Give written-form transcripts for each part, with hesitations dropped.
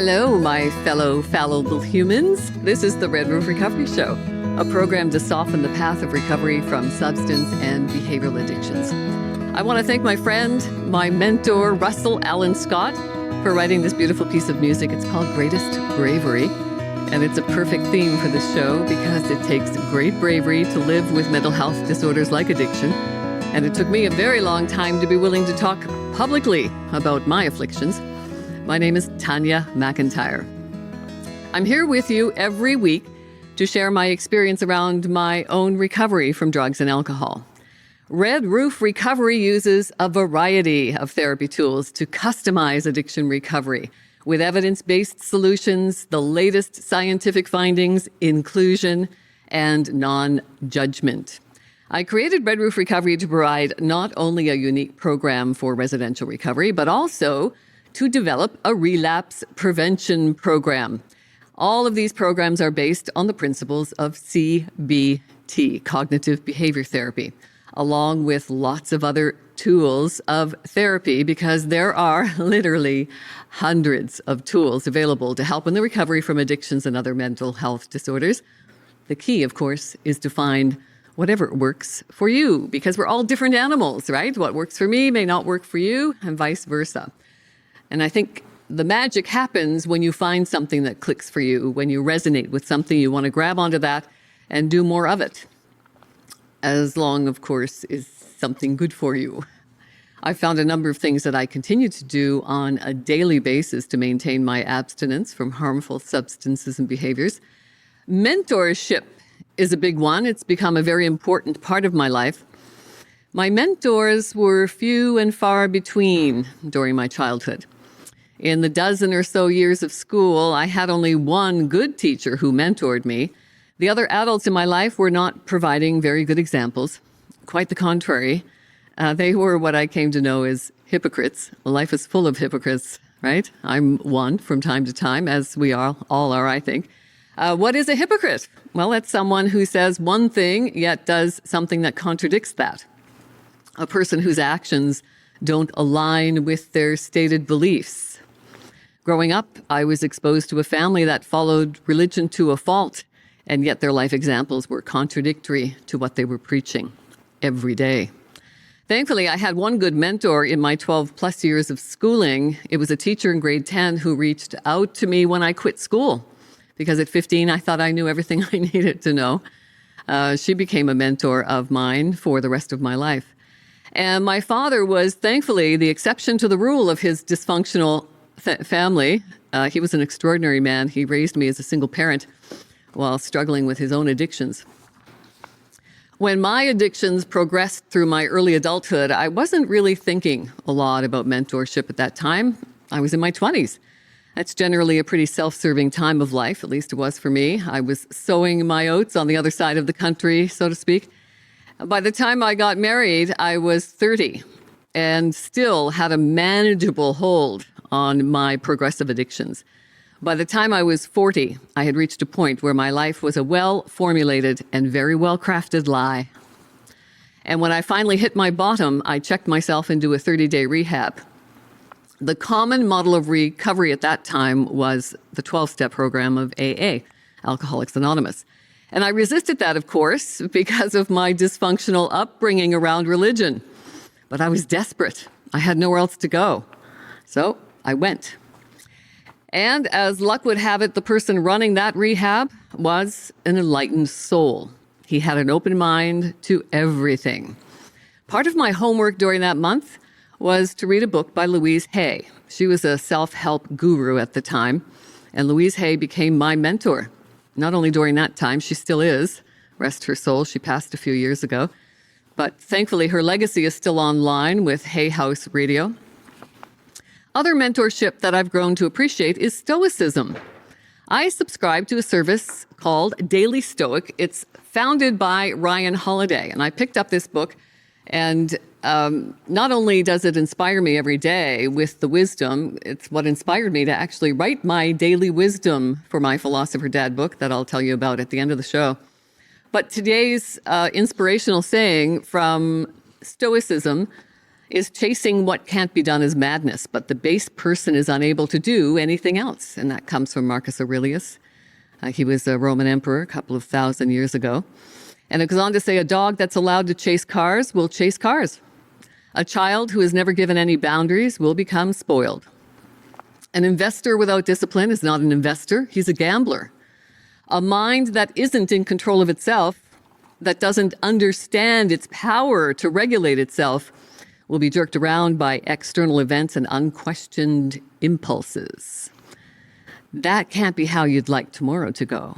Hello, my fellow fallible humans. This is the Red Roof Recovery Show, a program to soften the path of recovery from substance and behavioral addictions. I want to thank my friend, my mentor, Russell Allen Scott, for writing this beautiful piece of music. It's called Greatest Bravery, and it's a perfect theme for this show because it takes great bravery to live with mental health disorders like addiction. And it took me a very long time to be willing to talk publicly about my afflictions. My name is Tanya McIntyre. I'm here with you every week to share my experience around my own recovery from drugs and alcohol. Red Roof Recovery uses a variety of therapy tools to customize addiction recovery with evidence-based solutions, the latest scientific findings, inclusion, and non-judgment. I created Red Roof Recovery to provide not only a unique program for residential recovery, but also to develop a relapse prevention program. All of these programs are based on the principles of CBT, cognitive behavior therapy, along with lots of other tools of therapy, because there are literally hundreds of tools available to help in the recovery from addictions and other mental health disorders. The key, of course, is to find whatever works for you, because we're all different animals, right? What works for me may not work for you, and vice versa. And I think the magic happens when you find something that clicks for you, when you resonate with something, you want to grab onto that and do more of it. As long, of course, is something good for you. I've found a number of things that I continue to do on a daily basis to maintain my abstinence from harmful substances and behaviors. Mentorship is a big one. It's become a very important part of my life. My mentors were few and far between during my childhood. In the dozen or so years of school, I had only one good teacher who mentored me. The other adults in my life were not providing very good examples. Quite the contrary. They were what I came to know as hypocrites. Life is full of hypocrites, right? I'm one from time to time, as we all are, I think. What is a hypocrite? Well, that's someone who says one thing, yet does something that contradicts that. A person whose actions don't align with their stated beliefs. Growing up, I was exposed to a family that followed religion to a fault, and yet their life examples were contradictory to what they were preaching every day. Thankfully, I had one good mentor in my 12 plus years of schooling. It was a teacher in grade 10 who reached out to me when I quit school, because at 15, I thought I knew everything I needed to know. She became a mentor of mine for the rest of my life. And my father was thankfully the exception to the rule of his dysfunctional family. He was an extraordinary man. He raised me as a single parent while struggling with his own addictions. When my addictions progressed through my early adulthood, I wasn't really thinking a lot about mentorship at that time. I was in my 20s. That's generally a pretty self-serving time of life, at least it was for me. I was sowing my oats on the other side of the country, so to speak. By the time I got married, I was 30 and still had a manageable hold on my progressive addictions. By the time I was 40, I had reached a point where my life was a well-formulated and very well-crafted lie. And when I finally hit my bottom, I checked myself into a 30-day rehab. The common model of recovery at that time was the 12-step program of AA, Alcoholics Anonymous. And I resisted that, of course, because of my dysfunctional upbringing around religion. But I was desperate. I had nowhere else to go. So I went. And as luck would have it, the person running that rehab was an enlightened soul. He had an open mind to everything. Part of my homework during that month was to read a book by Louise Hay. She was a self-help guru at the time, and Louise Hay became my mentor. Not only during that time, she still is. Rest her soul, she passed a few years ago. But thankfully, her legacy is still online with Hay House Radio. Other mentorship that I've grown to appreciate is Stoicism. I subscribe to a service called Daily Stoic. It's founded by Ryan Holiday, and I picked up this book, and not only does it inspire me every day with the wisdom, it's what inspired me to actually write my daily wisdom for my Philosopher Dad book that I'll tell you about at the end of the show. But today's inspirational saying from Stoicism is chasing what can't be done as madness, but the base person is unable to do anything else. And that comes from Marcus Aurelius. He was a Roman emperor a couple of thousand years ago. And it goes on to say, a dog that's allowed to chase cars will chase cars. A child who is never given any boundaries will become spoiled. An investor without discipline is not an investor, he's a gambler. A mind that isn't in control of itself, that doesn't understand its power to regulate itself, will be jerked around by external events and unquestioned impulses. That can't be how you'd like tomorrow to go.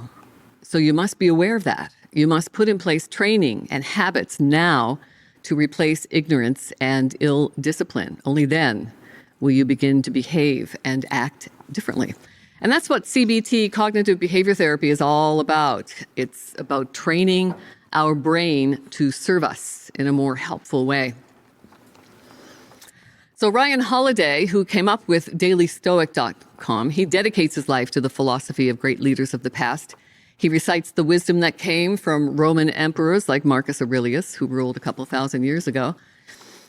So you must be aware of that. You must put in place training and habits now to replace ignorance and ill discipline. Only then will you begin to behave and act differently. And that's what CBT, cognitive behavior therapy, is all about. It's about training our brain to serve us in a more helpful way. So Ryan Holiday, who came up with dailystoic.com, he dedicates his life to the philosophy of great leaders of the past. He recites the wisdom that came from Roman emperors like Marcus Aurelius, who ruled a couple thousand years ago.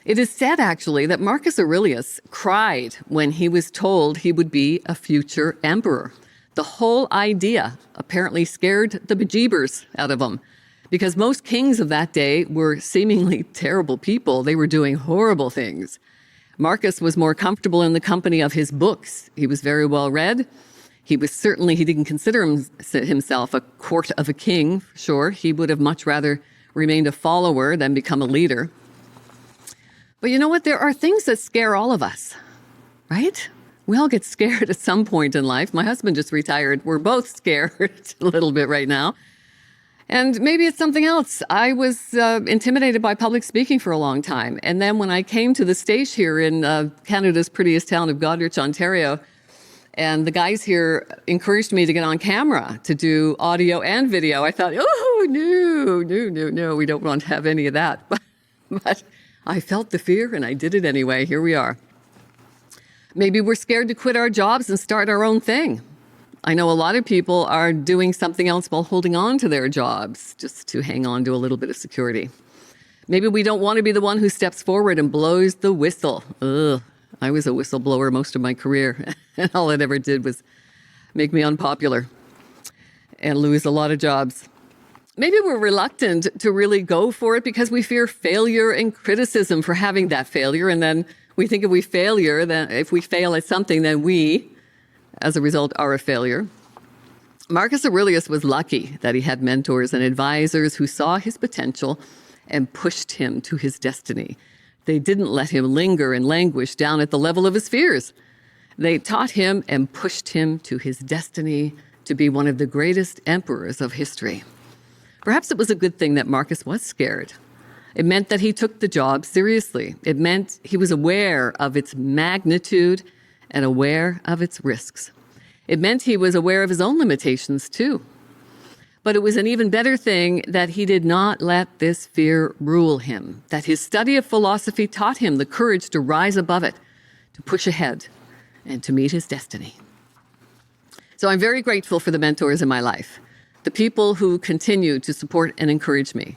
It is said, actually, that Marcus Aurelius cried when he was told he would be a future emperor. The whole idea apparently scared the bejeebers out of him, because most kings of that day were seemingly terrible people. They were doing horrible things. Marcus was more comfortable in the company of his books. He was very well read. He didn't consider himself a court of a king, for sure. He would have much rather remained a follower than become a leader. But you know what? There are things that scare all of us, right? We all get scared at some point in life. My husband just retired. We're both scared a little bit right now. And maybe it's something else. I was intimidated by public speaking for a long time. And then when I came to the stage here in Canada's prettiest town of Goderich, Ontario, and the guys here encouraged me to get on camera to do audio and video, I thought, oh, no, we don't want to have any of that. But I felt the fear and I did it anyway. Here we are. Maybe we're scared to quit our jobs and start our own thing. I know a lot of people are doing something else while holding on to their jobs just to hang on to a little bit of security. Maybe we don't want to be the one who steps forward and blows the whistle. Ugh, I was a whistleblower most of my career, and all it ever did was make me unpopular and lose a lot of jobs. Maybe we're reluctant to really go for it because we fear failure and criticism for having that failure, and then we think if we fail at something, then we, as a result, are a failure. Marcus Aurelius was lucky that he had mentors and advisors who saw his potential and pushed him to his destiny. They didn't let him linger and languish down at the level of his fears. They taught him and pushed him to his destiny to be one of the greatest emperors of history. Perhaps it was a good thing that Marcus was scared. It meant that he took the job seriously. It meant he was aware of its magnitude and aware of its risks. It meant he was aware of his own limitations too. But it was an even better thing that he did not let this fear rule him, that his study of philosophy taught him the courage to rise above it, to push ahead, and to meet his destiny. So I'm very grateful for the mentors in my life, the people who continue to support and encourage me.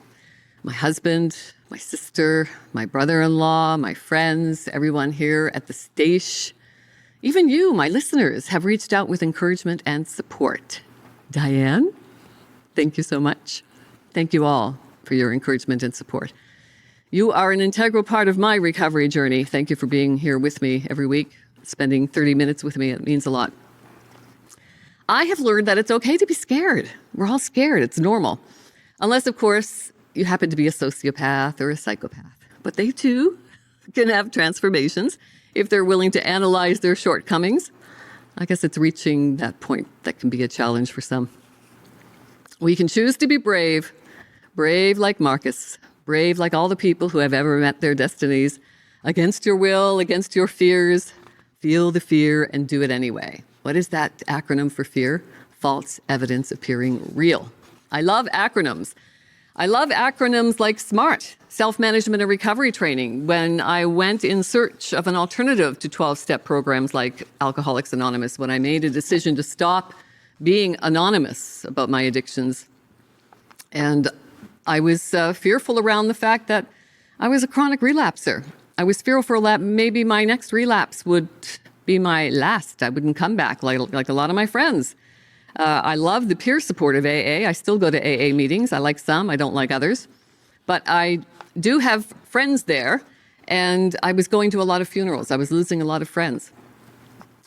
My husband, my sister, my brother-in-law, my friends, everyone here at the station. Even you, my listeners, have reached out with encouragement and support. Diane, thank you so much. Thank you all for your encouragement and support. You are an integral part of my recovery journey. Thank you for being here with me every week, spending 30 minutes with me. It means a lot. I have learned that it's okay to be scared. We're all scared. It's normal. Unless, of course, you happen to be a sociopath or a psychopath. But they, too, can have transformations if they're willing to analyze their shortcomings. I guess it's reaching that point that can be a challenge for some. We can choose to be brave, brave like Marcus, brave like all the people who have ever met their destinies, against your will, against your fears. Feel the fear and do it anyway. What is that acronym for fear? False evidence appearing real. I love acronyms. I love acronyms like SMART, self-management and recovery training. When I went in search of an alternative to 12-step programs like Alcoholics Anonymous, when I made a decision to stop being anonymous about my addictions. And I was fearful around the fact that I was a chronic relapser. I was fearful that maybe my next relapse would be my last. I wouldn't come back like a lot of my friends. I love the peer support of AA. I still go to AA meetings. I like some, I don't like others. But I do have friends there, and I was going to a lot of funerals. I was losing a lot of friends.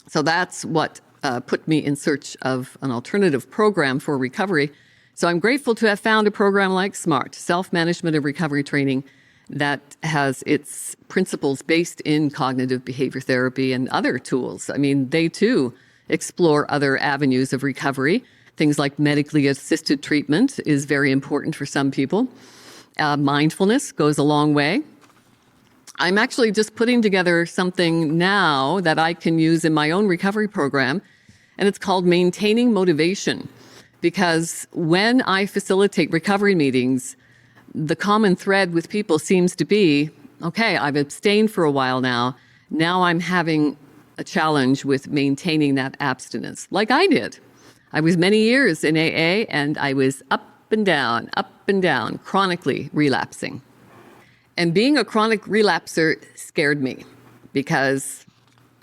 So that's what put me in search of an alternative program for recovery. So I'm grateful to have found a program like SMART, Self-Management of Recovery Training, that has its principles based in cognitive behavior therapy and other tools. I mean, they too explore other avenues of recovery. Things like medically assisted treatment is very important for some people. Mindfulness goes a long way. I'm actually just putting together something now that I can use in my own recovery program, and it's called Maintaining Motivation. Because when I facilitate recovery meetings, the common thread with people seems to be, okay, I've abstained for a while now. Now I'm having a challenge with maintaining that abstinence, like I did. I was many years in AA, and I was up and down, chronically relapsing. And being a chronic relapser scared me because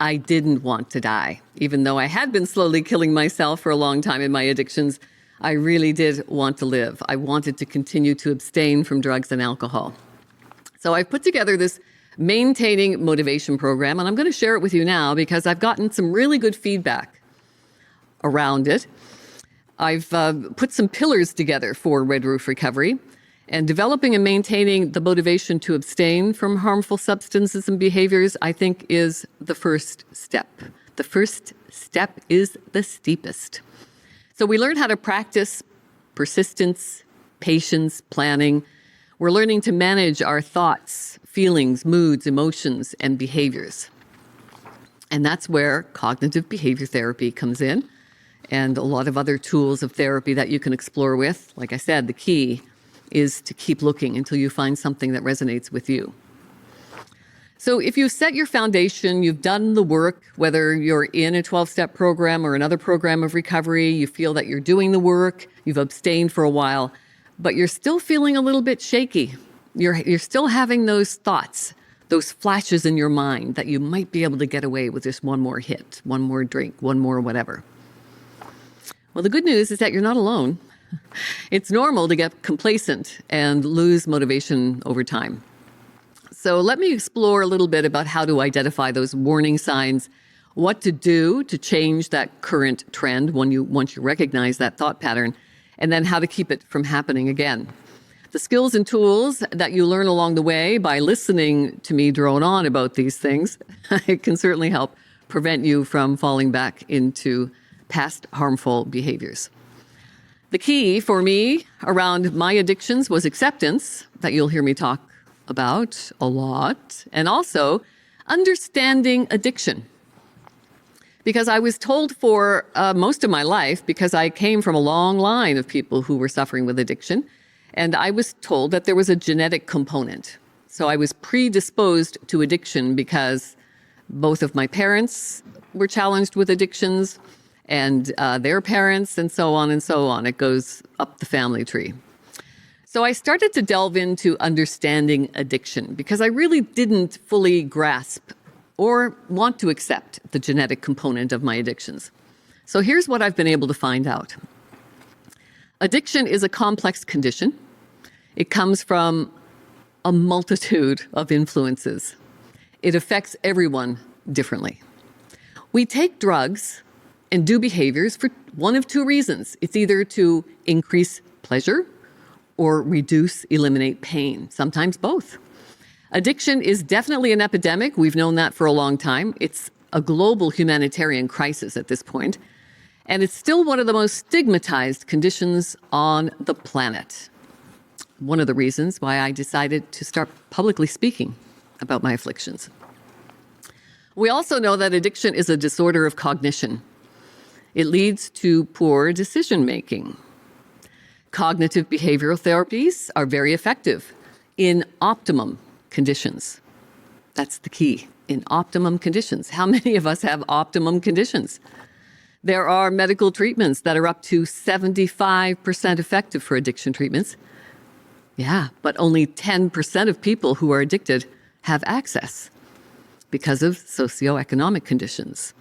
I didn't want to die. Even though I had been slowly killing myself for a long time in my addictions, I really did want to live. I wanted to continue to abstain from drugs and alcohol. So I've put together this Maintaining Motivation program, and I'm going to share it with you now because I've gotten some really good feedback around it. I've put some pillars together for Red Roof Recovery, and developing and maintaining the motivation to abstain from harmful substances and behaviors, I think, is the first step. The first step is the steepest. So we learn how to practice persistence, patience, planning. We're learning to manage our thoughts, feelings, moods, emotions, and behaviors. And that's where cognitive behavior therapy comes in, and a lot of other tools of therapy that you can explore with. Like I said, the key is to keep looking until you find something that resonates with you. So if you set your foundation, you've done the work, whether you're in a 12-step program or another program of recovery, you feel that you're doing the work, you've abstained for a while, but you're still feeling a little bit shaky. You're still having those thoughts, those flashes in your mind that you might be able to get away with just one more hit, one more drink, one more whatever. Well, the good news is that you're not alone. It's normal to get complacent and lose motivation over time. So let me explore a little bit about how to identify those warning signs, what to do to change that current trend once you recognize that thought pattern, and then how to keep it from happening again. The skills and tools that you learn along the way by listening to me drone on about these things, it can certainly help prevent you from falling back into past harmful behaviors. The key for me around my addictions was acceptance, that you'll hear me talk about a lot, and also understanding addiction. Because I was told for most of my life, because I came from a long line of people who were suffering with addiction, and I was told that there was a genetic component. So I was predisposed to addiction because both of my parents were challenged with addictions, and their parents, and so on and so on. It goes up the family tree. So I started to delve into understanding addiction because I really didn't fully grasp or want to accept the genetic component of my addictions. So here's what I've been able to find out. Addiction is a complex condition. It comes from a multitude of influences. It affects everyone differently. We take drugs and do behaviors for one of two reasons. It's either to increase pleasure or reduce, eliminate pain, sometimes both. Addiction is definitely an epidemic. We've known that for a long time. It's a global humanitarian crisis at this point, and it's still one of the most stigmatized conditions on the planet. One of the reasons why I decided to start publicly speaking about my afflictions. We also know that addiction is a disorder of cognition. It leads to poor decision-making. Cognitive behavioral therapies are very effective in optimum conditions. That's the key, in optimum conditions. How many of us have optimum conditions? There are medical treatments that are up to 75% effective for addiction treatments. Yeah, but only 10% of people who are addicted have access because of socioeconomic conditions.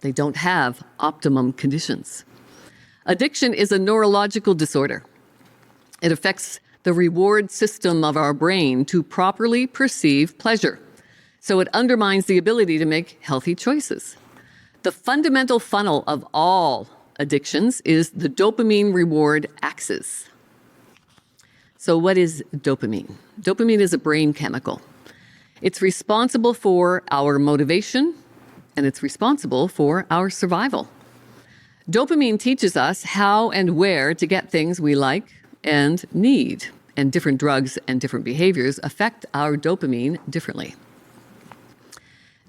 They don't have optimum conditions. Addiction is a neurological disorder. It affects the reward system of our brain to properly perceive pleasure. So it undermines the ability to make healthy choices. The fundamental funnel of all addictions is the dopamine reward axis. So what is dopamine? Dopamine is a brain chemical. It's responsible for our motivation, and it's responsible for our survival. Dopamine teaches us how and where to get things we like and need, and different drugs and different behaviors affect our dopamine differently.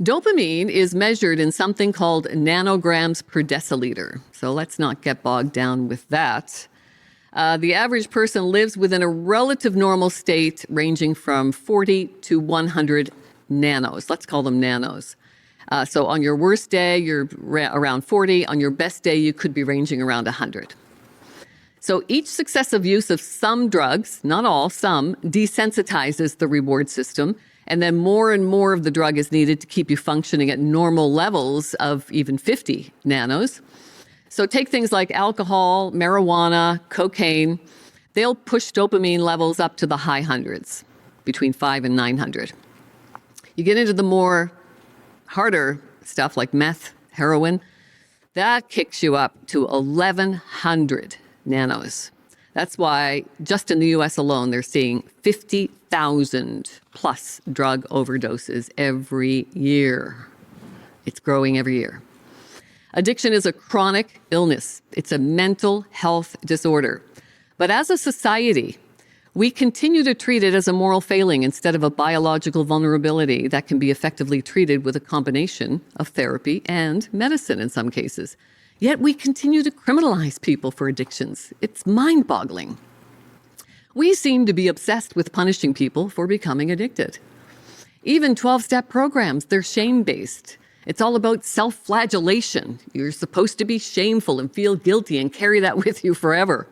Dopamine is measured in something called nanograms per deciliter. So let's not get bogged down with that. The average person lives within a relative normal state ranging from 40 to 100 nanos. Let's call them nanos. So on your worst day, you're around 40. On your best day, you could be ranging around 100. So each successive use of some drugs, not all, some, desensitizes the reward system. And then more and more of the drug is needed to keep you functioning at normal levels of even 50 nanos. So take things like alcohol, marijuana, cocaine. They'll push dopamine levels up to the high hundreds, between 5 and 900. You get into the more harder stuff like meth, heroin, that kicks you up to 1,100 nanos. That's why just in the US alone, they're seeing 50,000 plus drug overdoses every year. It's growing every year. Addiction is a chronic illness. It's a mental health disorder. But as a society, we continue to treat it as a moral failing instead of a biological vulnerability that can be effectively treated with a combination of therapy and medicine in some cases. Yet we continue to criminalize people for addictions. It's mind-boggling. We seem to be obsessed with punishing people for becoming addicted. Even 12-step programs, they're shame-based. It's all about self-flagellation. You're supposed to be shameful and feel guilty and carry that with you forever.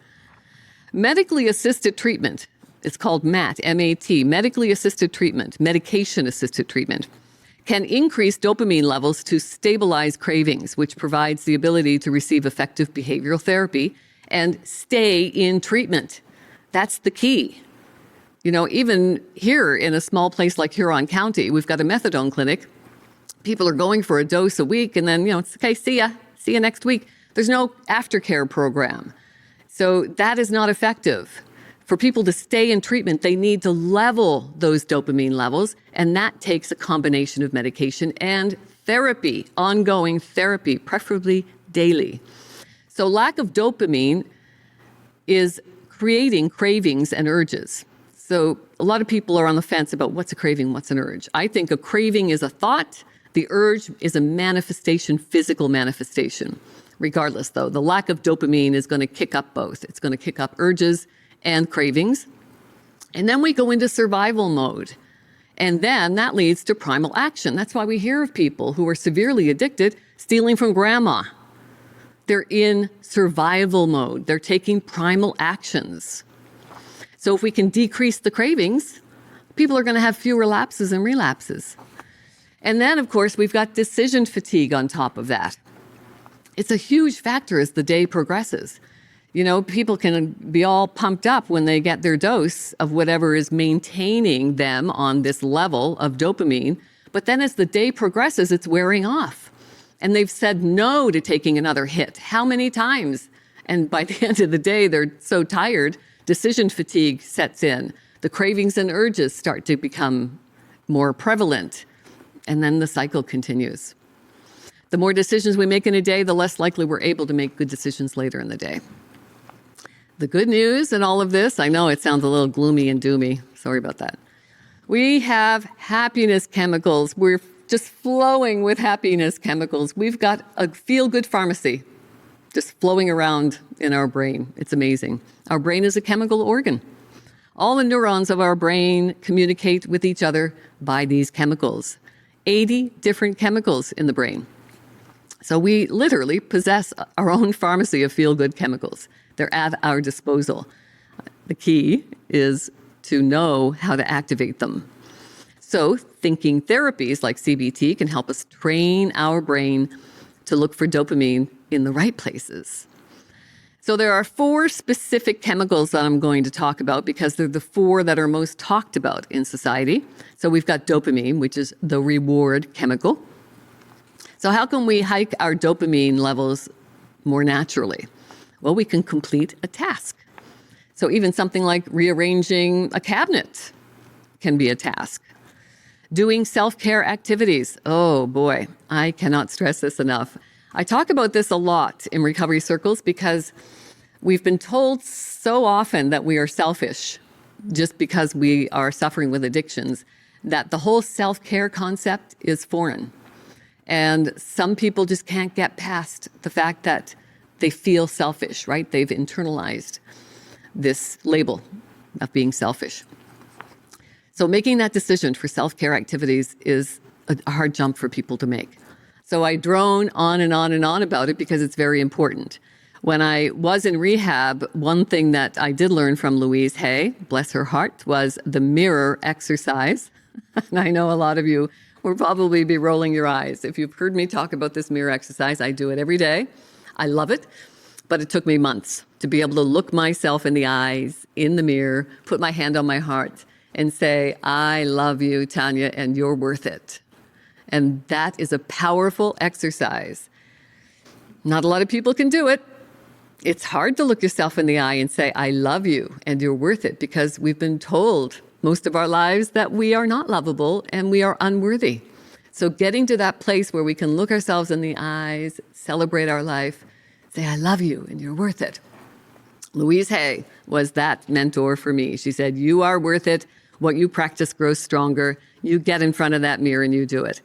Medically assisted treatment, it's called MAT, M-A-T, medically assisted treatment, medication-assisted treatment, can increase dopamine levels to stabilize cravings, which provides the ability to receive effective behavioral therapy and stay in treatment. That's the key. You know, even here in a small place like Huron County, we've got a methadone clinic. People are going for a dose a week and then, it's okay, see you next week. There's no aftercare program. So that is not effective. For people to stay in treatment, they need to level those dopamine levels, and that takes a combination of medication and therapy, ongoing therapy, preferably daily. So lack of dopamine is creating cravings and urges. So a lot of people are on the fence about what's a craving, what's an urge. I think a craving is a thought. The urge is a manifestation, physical manifestation. Regardless, though, the lack of dopamine is going to kick up both. It's going to kick up urges and cravings. And then we go into survival mode. And then that leads to primal action. That's why we hear of people who are severely addicted stealing from grandma. They're in survival mode. They're taking primal actions. So if we can decrease the cravings, people are going to have fewer lapses and relapses. And then, of course, we've got decision fatigue on top of that. It's a huge factor as the day progresses. People can be all pumped up when they get their dose of whatever is maintaining them on this level of dopamine. But then as the day progresses, it's wearing off. And they've said no to taking another hit. How many times? And by the end of the day, they're so tired, decision fatigue sets in. The cravings and urges start to become more prevalent. And then the cycle continues. The more decisions we make in a day, the less likely we're able to make good decisions later in the day. The good news in all of this, I know it sounds a little gloomy and doomy. Sorry about that. We have happiness chemicals. We're just flowing with happiness chemicals. We've got a feel-good pharmacy just flowing around in our brain. It's amazing. Our brain is a chemical organ. All the neurons of our brain communicate with each other by these chemicals. 80 different chemicals in the brain. So we literally possess our own pharmacy of feel-good chemicals. They're at our disposal. The key is to know how to activate them. So thinking therapies like CBT can help us train our brain to look for dopamine in the right places. So there are 4 specific chemicals that I'm going to talk about because they're the 4 that are most talked about in society. So we've got dopamine, which is the reward chemical. So how can we hike our dopamine levels more naturally? Well, we can complete a task. So even something like rearranging a cabinet can be a task. Doing self-care activities. Oh boy, I cannot stress this enough. I talk about this a lot in recovery circles because we've been told so often that we are selfish just because we are suffering with addictions, that the whole self-care concept is foreign. And some people just can't get past the fact that they feel selfish, right? They've internalized this label of being selfish. So making that decision for self-care activities is a hard jump for people to make. So I drone on and on and on about it because it's very important. When I was in rehab, one thing that I did learn from Louise Hay, bless her heart, was the mirror exercise. And I know a lot of you will probably be rolling your eyes. If you've heard me talk about this mirror exercise, I do it every day. I love it. But it took me months to be able to look myself in the eyes, in the mirror, put my hand on my heart, and say, I love you, Tanya, and you're worth it. And that is a powerful exercise. Not a lot of people can do it. It's hard to look yourself in the eye and say, I love you, and you're worth it, because we've been told most of our lives that we are not lovable and we are unworthy. So getting to that place where we can look ourselves in the eyes, celebrate our life, say, I love you, and you're worth it. Louise Hay was that mentor for me. She said, you are worth it. What you practice grows stronger. You get in front of that mirror and you do it.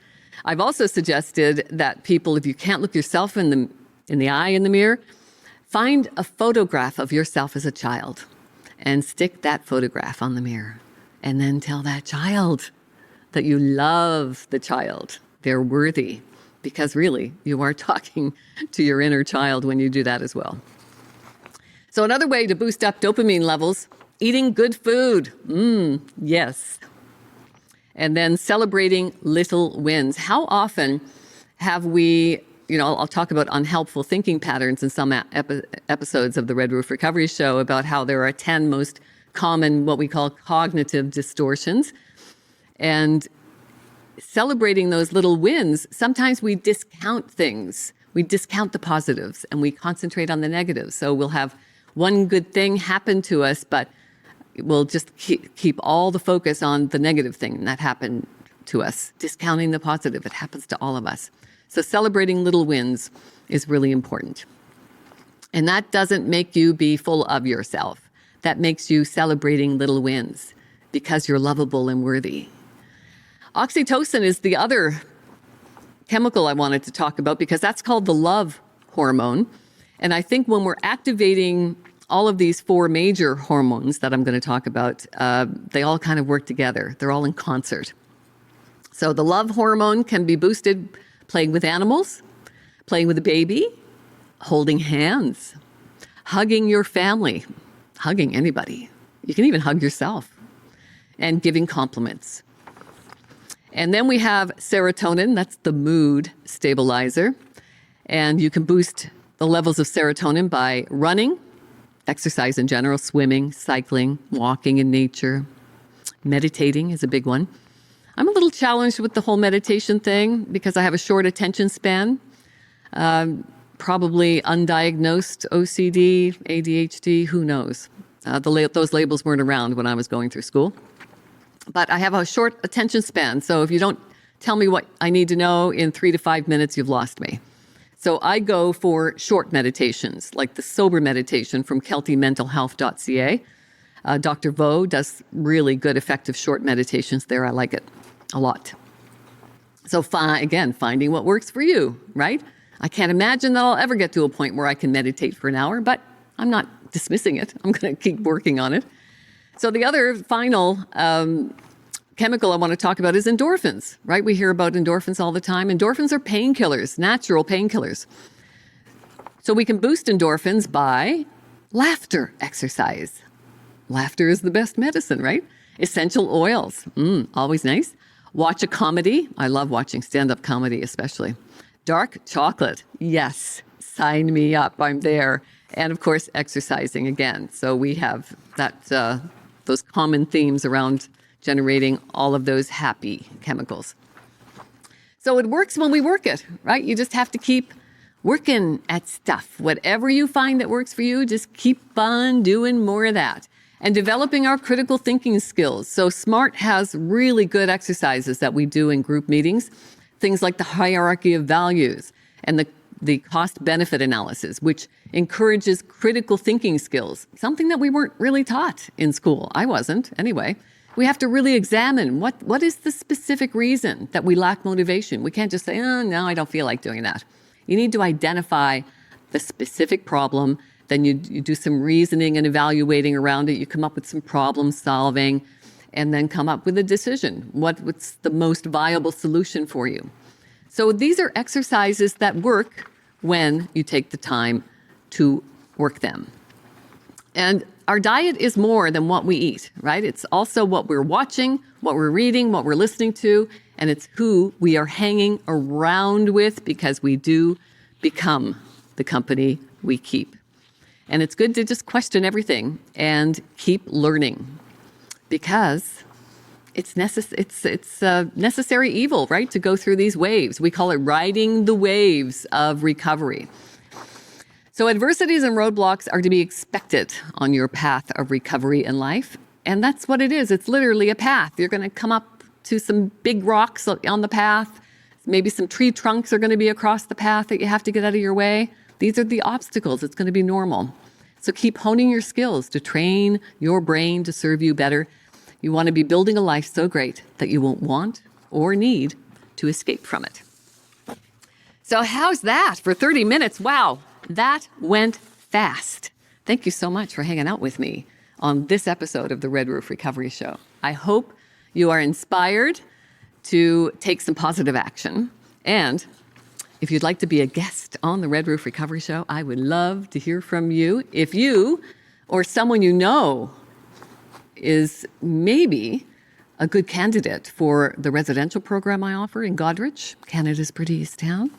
I've also suggested that people, if you can't look yourself in the eye in the mirror, find a photograph of yourself as a child and stick that photograph on the mirror. And then tell that child that you love the child. They're worthy. Because really, you are talking to your inner child when you do that as well. So another way to boost up dopamine levels, eating good food. Yes. And then celebrating little wins. How often have we, I'll talk about unhelpful thinking patterns in some episodes of the Red Roof Recovery Show about how there are 10 most common, what we call cognitive distortions. And celebrating those little wins, sometimes we discount things. We discount the positives and we concentrate on the negatives. So we'll have one good thing happen to us, but we'll just keep all the focus on the negative thing that happened to us, discounting the positive. It happens to all of us. So celebrating little wins is really important. And that doesn't make you be full of yourself. That makes you celebrating little wins because you're lovable and worthy. Oxytocin is the other chemical I wanted to talk about because that's called the love hormone. And I think when we're activating all of these 4 major hormones that I'm going to talk about, they all kind of work together. They're all in concert. So the love hormone can be boosted playing with animals, playing with a baby, holding hands, hugging your family, hugging anybody. You can even hug yourself, and giving compliments. And then we have serotonin, that's the mood stabilizer. And you can boost the levels of serotonin by running, exercise in general, swimming, cycling, walking in nature. Meditating is a big one. I'm a little challenged with the whole meditation thing because I have a short attention span, probably undiagnosed OCD, ADHD, who knows. Those labels weren't around when I was going through school. But I have a short attention span, so if you don't tell me what I need to know in 3 to 5 minutes, you've lost me. So I go for short meditations, like the sober meditation from keltymentalhealth.ca. Dr. Vo does really good, effective short meditations there. I like it a lot. So again, finding what works for you, right? I can't imagine that I'll ever get to a point where I can meditate for an hour, but I'm not dismissing it. I'm going to keep working on it. So the other final chemical I want to talk about is endorphins, right? We hear about endorphins all the time. Endorphins are painkillers, natural painkillers. So we can boost endorphins by laughter exercise. Laughter is the best medicine, right? Essential oils, always nice. Watch a comedy. I love watching stand-up comedy, especially. Dark chocolate. Yes, sign me up. I'm there. And of course, exercising again. So we have those common themes around generating all of those happy chemicals. So it works when we work it, right? You just have to keep working at stuff. Whatever you find that works for you, just keep on doing more of that. And developing our critical thinking skills. So SMART has really good exercises that we do in group meetings. Things like the hierarchy of values and the cost-benefit analysis, which encourages critical thinking skills, something that we weren't really taught in school. I wasn't, anyway. We have to really examine what is the specific reason that we lack motivation. We can't just say, oh, no, I don't feel like doing that. You need to identify the specific problem. Then you do some reasoning and evaluating around it. You come up with some problem solving and then come up with a decision. What's the most viable solution for you? So these are exercises that work when you take the time to work them. And our diet is more than what we eat, right? It's also what we're watching, what we're reading, what we're listening to, and it's who we are hanging around with, because we do become the company we keep. And it's good to just question everything and keep learning, because it's necessary evil, right? To go through these waves. We call it riding the waves of recovery. So adversities and roadblocks are to be expected on your path of recovery in life. And that's what it is. It's literally a path. You're going to come up to some big rocks on the path. Maybe some tree trunks are going to be across the path that you have to get out of your way. These are the obstacles. It's going to be normal. So keep honing your skills to train your brain to serve you better. You want to be building a life so great that you won't want or need to escape from it. So how's that for 30 minutes? Wow, that went fast. Thank you so much for hanging out with me on this episode of the Red Roof Recovery Show. I hope you are inspired to take some positive action. And if you'd like to be a guest on the Red Roof Recovery Show, I would love to hear from you. If you or someone you know is maybe a good candidate for the residential program I offer in Goderich, Canada's prettiest town,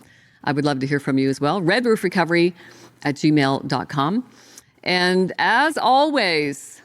I would love to hear from you as well. redroofrecovery@gmail.com. And as always,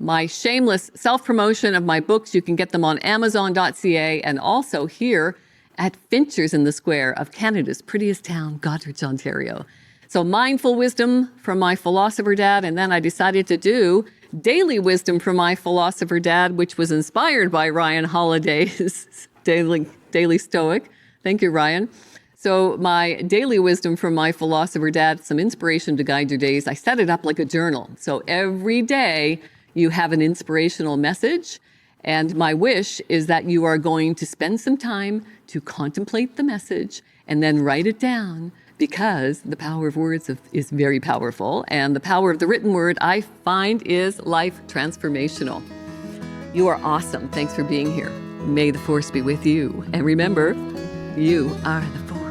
my shameless self-promotion of my books, you can get them on amazon.ca and also here at Finchers in the Square of Canada's prettiest town, Goderich, Ontario. So mindful wisdom from my philosopher dad, and then I decided to do daily wisdom from my philosopher dad, which was inspired by Ryan Holiday's Daily Stoic. Thank you, Ryan. So my daily wisdom from my philosopher dad, some inspiration to guide your days. I set it up like a journal. So every day you have an inspirational message. And my wish is that you are going to spend some time to contemplate the message and then write it down, because the power of words is very powerful. And the power of the written word, I find, is life transformational. You are awesome. Thanks for being here. May the force be with you. And remember, you are the force.